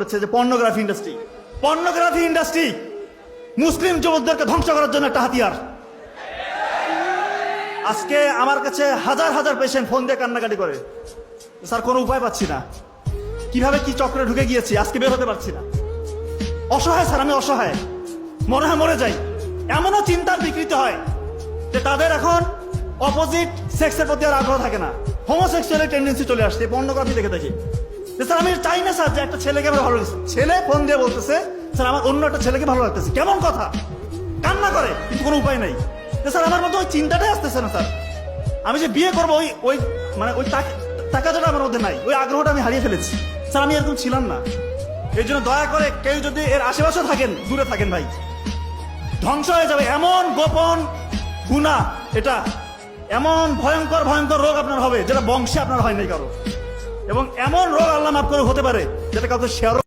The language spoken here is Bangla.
হচ্ছে যে পর্নোগ্রাফি ইন্ডাস্ট্রি মুসলিম যুবকদেরকে ধ্বংস করার জন্য একটা হাতিয়ার। আজকে আমার কাছে হাজার হাজার পেশেন্ট ফোন দিয়ে কান্নাকাটি করে, স্যার কোনো উপায় পাচ্ছি না, কিভাবে কি চক্রে ঢুকে গিয়েছি, আজকে বের হতে পারছি না, অসহায় স্যার, আমি অসহায়, মনে হয় মরে যাই। এমনও চিন্তার বিকৃতি হয় যে তাদের এখন অপোজিট সেক্সের প্রতি আর আগ্রহ থাকে না, হোমোসেক্সুয়ালের টেন্ডেন্সি চলে আসছে পর্নোগ্রাফি দেখে দেখে। স্যার আমি চাই না স্যার যে একটা ছেলেকে আমার ভালো লাগছে, ছেলে ফোন দিয়ে বলতেছে স্যার আমার অন্য একটা ছেলেকে ভালো লাগতেছে, কেমন কথা, কান্না করে, কিন্তু কোনো উপায় নাই। স্যার আমার মধ্যে ওই চিন্তাটাই আসতেছে না স্যার, আমি যে বিয়ে করবো ওই ওই মানে ওই টাকাটা আমার মধ্যে নাই, ওই আগ্রহটা আমি হারিয়ে ফেলেছি। স্যার আমি এরকম ছিলাম না, এই জন্য দয়া করে কেউ যদি এর আশেপাশে থাকেন দূরে থাকেন ভাই, ধ্বংস হয়ে যাবে। এমন গোপন গুনাহ এটা, এমন ভয়ঙ্কর ভয়ঙ্কর রোগ আপনার হবে যেটা বংশে আপনার হয় নাই কারো, এবং এমন রোগ আল্লাহ মাফ করে হতে পারে যেটা কাউকে শেয়ার